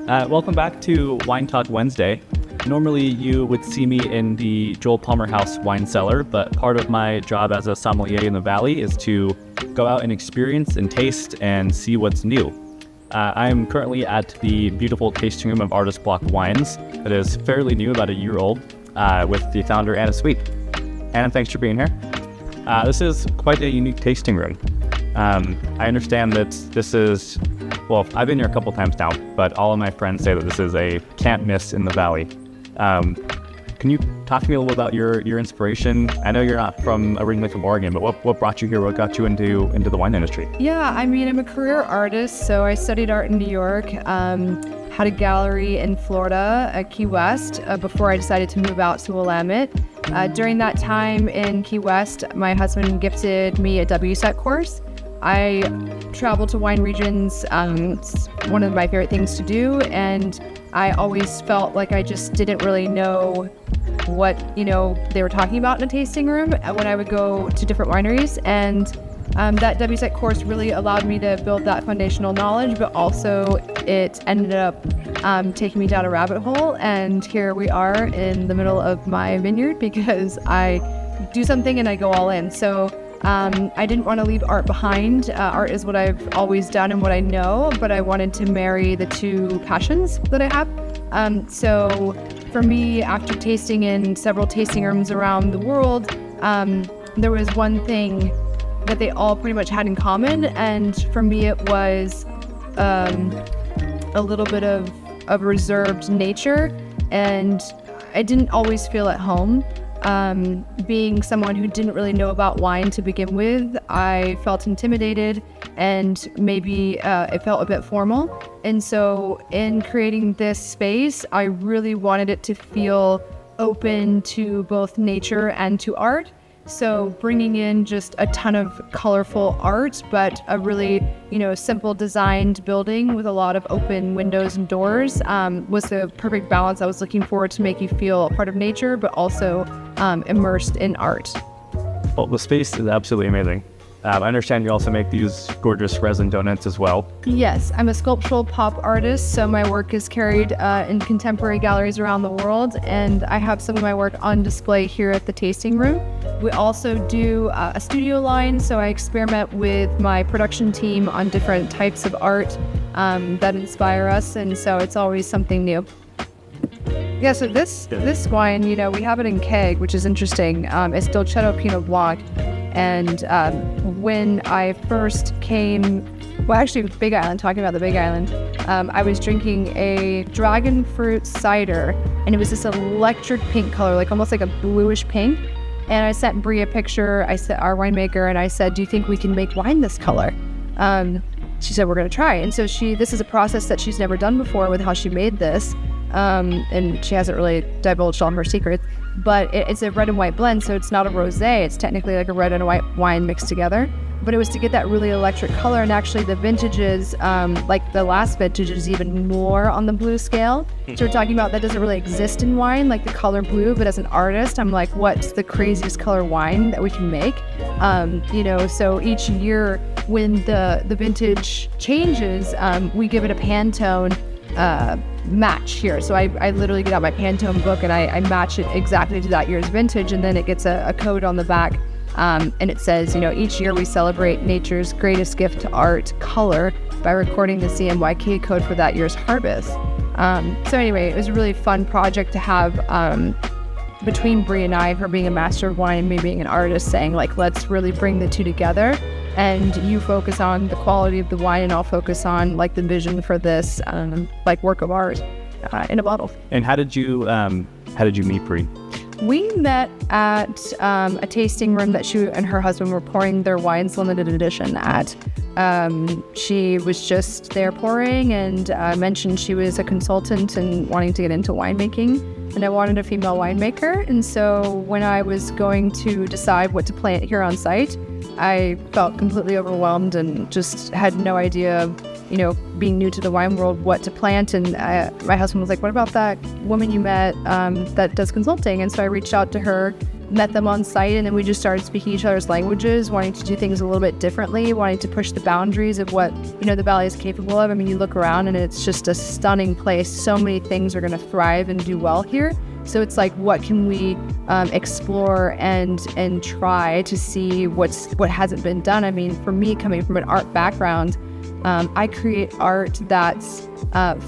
Welcome back to Wine Talk Wednesday. Normally you would see me in the Joel Palmer House wine cellar, but part of my job as a sommelier in the Valley is to go out and experience and taste and see what's new. I'm currently at the beautiful tasting room of Artist Block Wines that is fairly new, about a year old, with the founder, Anna Sweet. Anna, thanks for being here. This is quite a unique tasting room. I understand that this is, well, I've been here a couple times now, but all of my friends say that this is a can't miss in the Valley. Can you talk to me a little bit about your inspiration? I know you're not originally from Oregon, but what brought you here? What got you into the wine industry? Yeah, I mean, I'm a career artist, so I studied art in New York, had a gallery in Florida at Key West before I decided to move out to Willamette. During that time in Key West, my husband gifted me a WSET course. I travel to wine regions. It's one of my favorite things to do, and I always felt like I just didn't really know what, they were talking about in a tasting room when I would go to different wineries. And that WSET course really allowed me to build that foundational knowledge, but also it ended up taking me down a rabbit hole. And here we are in the middle of my vineyard because I do something and I go all in. So I didn't want to leave art behind. Art is what I've always done and what I know, but I wanted to marry the two passions that I have. So for me, after tasting in several tasting rooms around the world, there was one thing that they all pretty much had in common. And for me, it was a little bit of reserved nature, and I didn't always feel at home. Being someone who didn't really know about wine to begin with, I felt intimidated and maybe it felt a bit formal. And so in creating this space, I really wanted it to feel open to both nature and to art. So bringing in just a ton of colorful art, but a really, simple designed building with a lot of open windows and doors was the perfect balance I was looking for to make you feel a part of nature, but also immersed in art. Well, the space is absolutely amazing. I understand you also make these gorgeous resin donuts as well. Yes, I'm a sculptural pop artist, so my work is carried in contemporary galleries around the world, and I have some of my work on display here at the tasting room. We also do a studio line, so I experiment with my production team on different types of art that inspire us, and so it's always something new. Yeah, so this wine, we have it in keg, which is interesting. It's Dolcetto Pinot Blanc. And when I first came, Big Island, talking about the Big Island, I was drinking a dragon fruit cider, and it was this electric pink color, like almost like a bluish pink. And I sent Brie a picture, our winemaker, and I said, "Do you think we can make wine this color?" She said, "We're going to try." And so this is a process that she's never done before with how she made this. And she hasn't really divulged all her secrets, but it's a red and white blend, so it's not a rosé. It's technically like a red and a white wine mixed together, but it was to get that really electric color. And actually the vintages, like the last vintage, is even more on the blue scale. So we're talking about that doesn't really exist in wine, like the color blue, but as an artist, I'm like, what's the craziest color wine that we can make? So each year when the vintage changes, we give it a Pantone match here. So I literally get out my Pantone book and I match it exactly to that year's vintage, and then it gets a code on the back, and it says, each year we celebrate nature's greatest gift to art, color, by recording the CMYK code for that year's harvest. So anyway, it was a really fun project to have between Brie and I, her being a master of wine and me being an artist, saying like, let's really bring the two together. And you focus on the quality of the wine, and I'll focus on like the vision for this work of art in a bottle. And how did you meet Brie? We met at a tasting room that she and her husband were pouring their wines limited edition at. She was just there pouring and mentioned she was a consultant and wanting to get into winemaking. And I wanted a female winemaker. And so when I was going to decide what to plant here on site, I felt completely overwhelmed and just had no idea, being new to the wine world, what to plant. And my husband was like, "What about that woman you met that does consulting?" And so I reached out to her met them on site, and then we just started speaking each other's languages, wanting to do things a little bit differently, wanting to push the boundaries of what, the valley is capable of. I mean, you look around and it's just a stunning place. So many things are going to thrive and do well here. So it's like, what can we explore and try to see what hasn't been done? I mean, for me, coming from an art background, I create art that's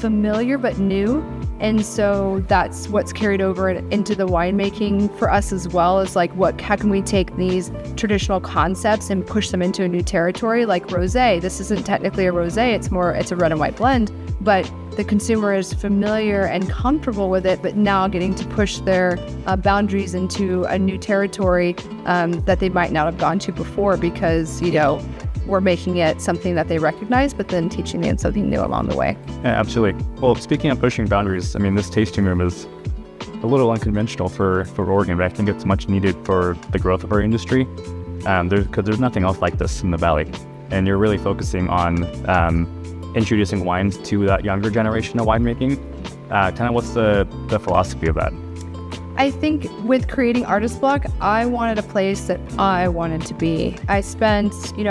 familiar but new. And so that's what's carried over into the winemaking for us as well, is like, how can we take these traditional concepts and push them into a new territory? Like rosé, this isn't technically a rosé, it's a red and white blend, but the consumer is familiar and comfortable with it, but now getting to push their boundaries into a new territory that they might not have gone to before, because, we're making it something that they recognize, but then teaching them something new along the way. Yeah, absolutely. Well, speaking of pushing boundaries, I mean, this tasting room is a little unconventional for Oregon, but I think it's much needed for the growth of our industry. Because there's nothing else like this in the Valley. And you're really focusing on introducing wines to that younger generation of winemaking. Kind of what's the philosophy of that? I think with creating Artist Block, I wanted a place that I wanted to be. I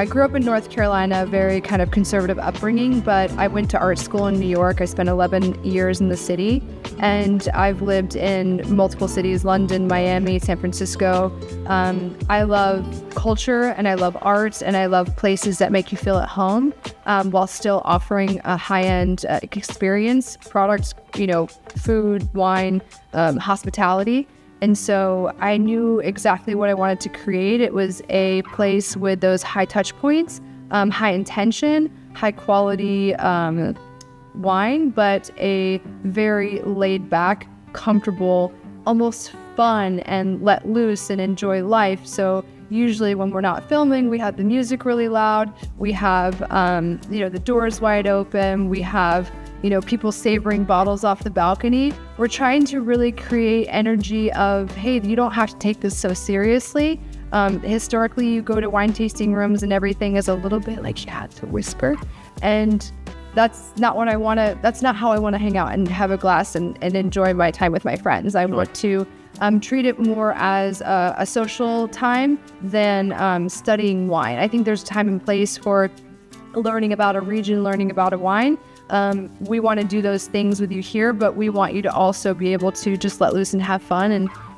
grew up in North Carolina, very kind of conservative upbringing, but I went to art school in New York. I spent 11 years in the city, and I've lived in multiple cities, London, Miami, San Francisco. I love culture, and I love art, and I love places that make you feel at home, while still offering a high-end experience, products, food, wine, hospitality. And so I knew exactly what I wanted to create. It was a place with those high touch points, high intention, high quality wine, but a very laid back, comfortable, almost fun and let loose and enjoy life. So usually when we're not filming, we have the music really loud. We have, the doors wide open. We have, people savoring bottles off the balcony. We're trying to really create energy of, hey, you don't have to take this so seriously. Historically, you go to wine tasting rooms and everything is a little bit like you had to whisper. And that's not how I want to hang out and have a glass and enjoy my time with my friends. I want to treat it more as a social time than studying wine. I think there's time and place for learning about a region, learning about a wine. We want to do those things with you here, but we want you to also be able to just let loose and have fun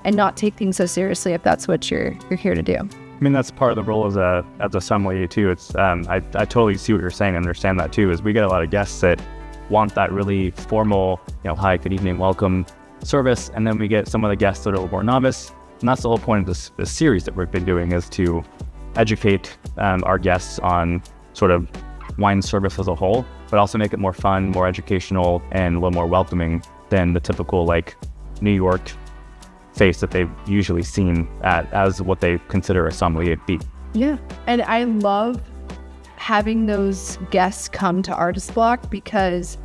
and not take things so seriously if that's what you're here to do. I mean, that's part of the role as a sommelier too. It's I totally see what you're saying, understand that too, is we get a lot of guests that want that really formal, hi, good evening, welcome service, and then we get some of the guests that are a little more novice. And that's the whole point of this series that we've been doing, is to educate our guests on sort of wine service as a whole, but also make it more fun, more educational, and a little more welcoming than the typical New York face that they've usually seen as what they consider a sommelier be. Yeah, and I love having those guests come to Artist Block because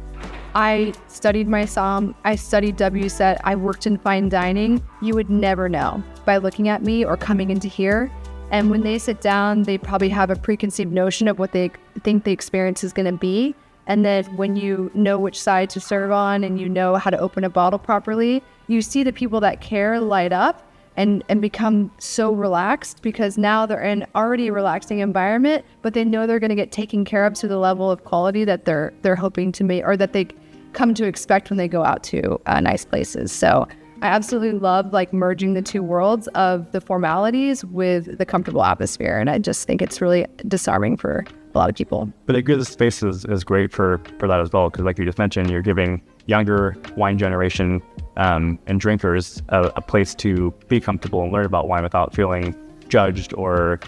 I studied my somm, I studied WSET, I worked in fine dining. You would never know by looking at me or coming into here. And when they sit down, they probably have a preconceived notion of what they think the experience is going to be. And then when you know which side to serve on and you know how to open a bottle properly, you see the people that care light up and become so relaxed, because now they're in already a relaxing environment, but they know they're going to get taken care of to the level of quality that they're hoping to make, or that they come to expect when they go out to nice places. So I absolutely love merging the two worlds of the formalities with the comfortable atmosphere. And I just think it's really disarming for a lot of people. But a good space is great for that as well, because like you just mentioned, you're giving younger wine generation and drinkers a place to be comfortable and learn about wine without feeling judged or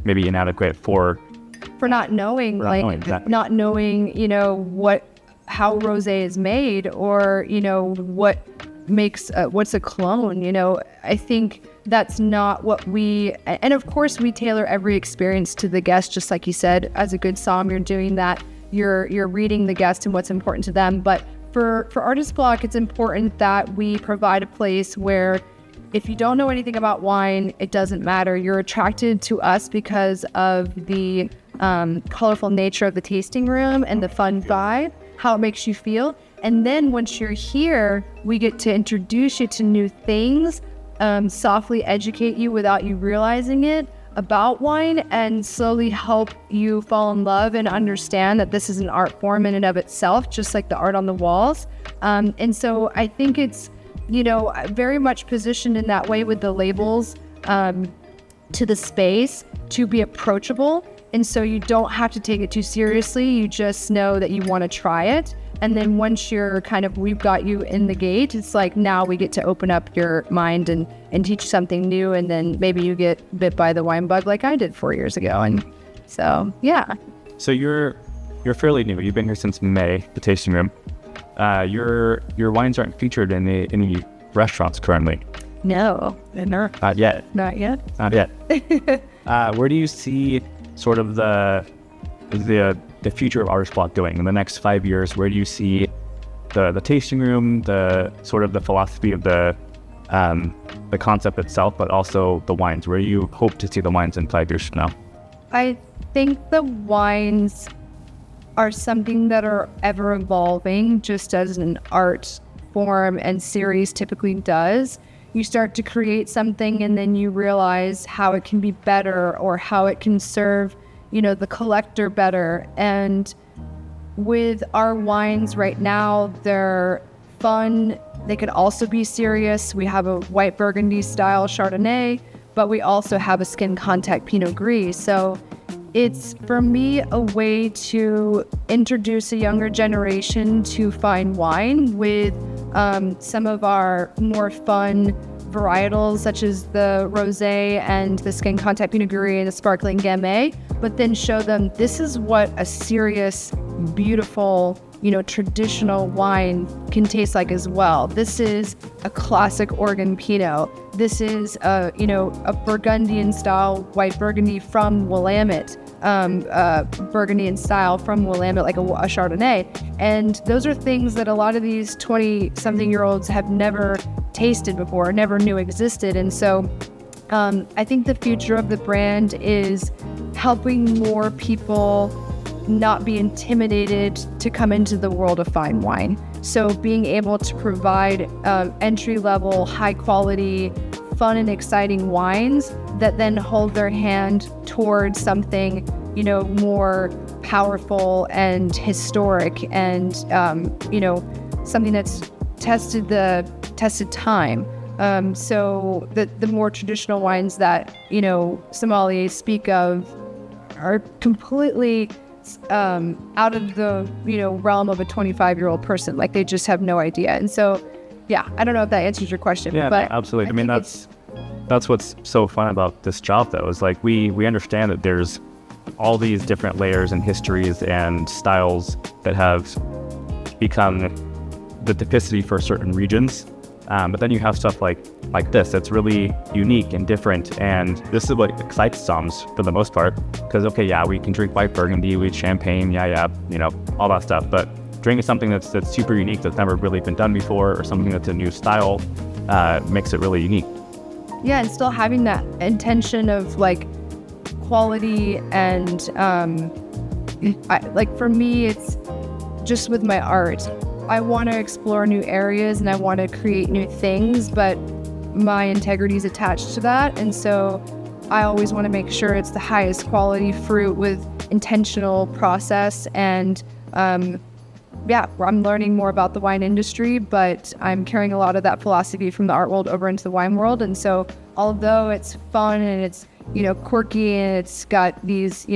maybe inadequate for not knowing, exactly. Not knowing, how rosé is made, or what makes what's a clone. I think that's not what and of course we tailor every experience to the guest, just like you said. As a good somm, you're doing that, you're reading the guest and what's important to them. But for Artist Block, it's important that we provide a place where if you don't know anything about wine, it doesn't matter. You're attracted to us because of the colorful nature of the tasting room and the fun vibe, how it makes you feel. And then once you're here, we get to introduce you to new things, softly educate you without you realizing it about wine, and slowly help you fall in love and understand that this is an art form in and of itself, just like the art on the walls. And so I think it's, very much positioned in that way with the labels to the space to be approachable. And so you don't have to take it too seriously. You just know that you want to try it. And then once we've got you in the gate, it's like now we get to open up your mind and teach something new. And then maybe you get bit by the wine bug like I did 4 years ago. And so, yeah. So you're fairly new. You've been here since May, the tasting room. Your wines aren't featured in any restaurants currently. No, they're not yet. Not yet. Not yet. Where do you see sort of the future of Artist Block going in the next 5 years? Where do you see the tasting room, the sort of the philosophy of the concept itself, but also the wines? Where do you hope to see the wines in 5 years from now? I think the wines are something that are ever evolving, just as an art form and series typically does. You start to create something and then you realize how it can be better or how it can serve, the collector better. And with our wines right now, they're fun. They could also be serious. We have a white Burgundy style Chardonnay, but we also have a skin contact Pinot Gris. So it's, for me, a way to introduce a younger generation to fine wine with some of our more fun varietals, such as the rosé and the skin contact Pinot Gris and the sparkling Gamay, but then show them this is what a serious, beautiful, traditional wine can taste like as well. This is a classic Oregon Pinot. This is a Burgundian style white Burgundy from Willamette, Burgundian style from Willamette, like a Chardonnay. And those are things that a lot of these 20-something-year-olds have never tasted before, never knew existed. And so I think the future of the brand is helping more people not be intimidated to come into the world of fine wine. So being able to provide entry-level, high-quality, fun and exciting wines that then hold their hand towards something, more powerful and historic and, something that's tested time. So the more traditional wines that, sommeliers speak of are completely out of the realm of a 25-year-old person. Like, they just have no idea. And so, yeah, I don't know if that answers your question. Yeah, but absolutely. I mean, that's what's so fun about this job, though, is like we understand that there's all these different layers and histories and styles that have become the typicity for certain regions. But then you have stuff like this that's really unique and different, and this is what excites soms for the most part. Because we can drink white Burgundy, we champagne, all that stuff. But drinking something that's super unique, that's never really been done before, or something that's a new style, makes it really unique. Yeah, and still having that intention of quality and for me, it's just with my art. I want to explore new areas and I want to create new things, but my integrity is attached to that. And so I always want to make sure it's the highest quality fruit with intentional process. And I'm learning more about the wine industry, but I'm carrying a lot of that philosophy from the art world over into the wine world. And so although it's fun and it's, quirky and it's got these,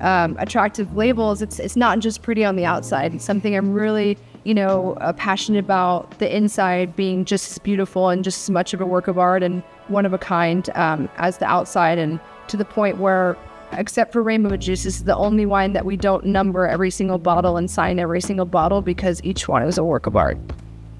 attractive labels, it's not just pretty on the outside. It's something I'm really passionate about, the inside being just as beautiful and just as much of a work of art and one of a kind as the outside, and to the point where, except for Rainbow Juice, this is the only wine that we don't number every single bottle and sign every single bottle, because each one is a work of art.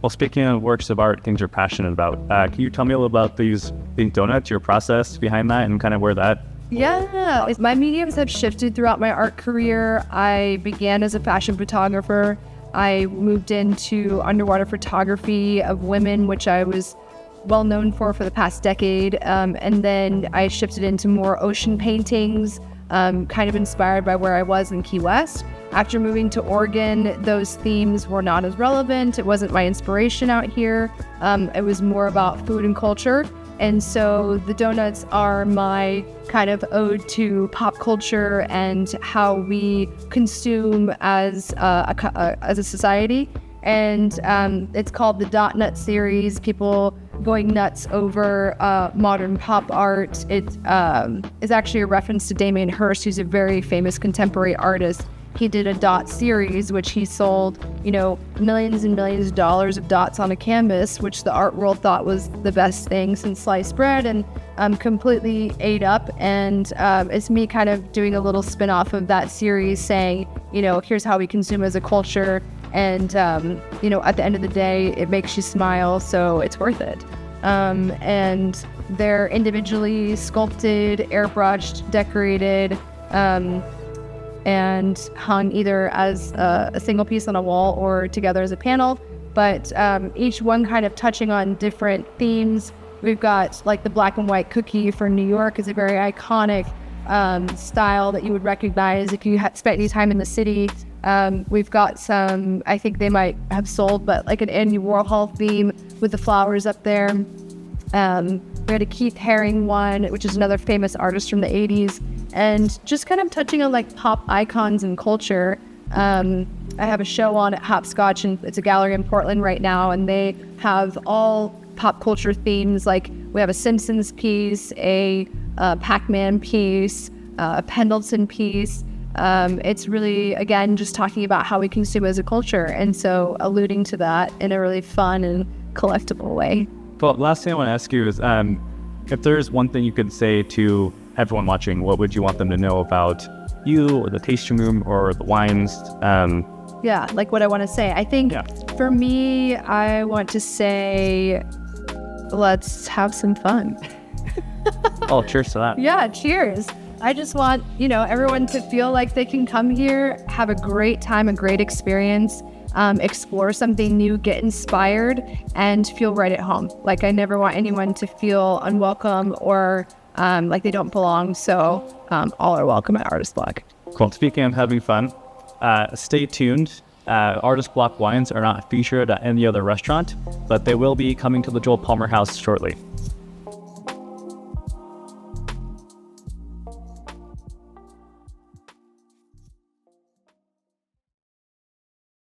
Well, speaking of works of art, things you're passionate about, can you tell me a little about these donuts, your process behind that, and kind of where that... Yeah, my mediums have shifted throughout my art career. I began as a fashion photographer. I moved into underwater photography of women, which I was well known for the past decade. And then I shifted into more ocean paintings, kind of inspired by where I was in Key West. After moving to Oregon, those themes were not as relevant. It wasn't my inspiration out here. It was more about food and culture. And so the donuts are my kind of ode to pop culture and how we consume as a society. And it's called the Dot Nut series. People going nuts over modern pop art. It is actually a reference to Damien Hirst, who's a very famous contemporary artist. He did a dot series, which he sold, millions and millions of dollars of dots on a canvas, which the art world thought was the best thing since sliced bread, and completely ate up. And it's me kind of doing a little spin-off of that series saying, here's how we consume as a culture. And, at the end of the day, it makes you smile, so it's worth it. And they're individually sculpted, airbrushed, decorated, and hung either as a single piece on a wall or together as a panel, but each one kind of touching on different themes. We've got like the black and white cookie for New York is a very iconic style that you would recognize if you had spent any time in the city. We've got some, I think they might have sold, but like an Andy Warhol theme with the flowers up there. We had a Keith Haring one, which is another famous artist from the 80s. And just kind of touching on like pop icons and culture. I have a show on at Hopscotch, and it's a gallery in Portland right now, and they have all pop culture themes. Like we have a Simpsons piece, a Pac-Man piece, a Pendleton piece. It's really, again, just talking about how we consume as a culture, and so alluding to that in a really fun and collectible way. Well, last thing I want to ask you is, if there's one thing you could say to everyone watching, what would you want them to know about you or the tasting room or the wines? Yeah, like what I want to say. I think for me, I want to say, let's have some fun. Oh, cheers to that. Yeah, cheers. I just want, everyone to feel like they can come here, have a great time, a great experience, explore something new, get inspired, and feel right at home. Like I never want anyone to feel unwelcome or like they don't belong. So all are welcome at Artist Block. Cool. Speaking of having fun, stay tuned. Artist Block wines are not featured at any other restaurant, but they will be coming to the Joel Palmer House shortly.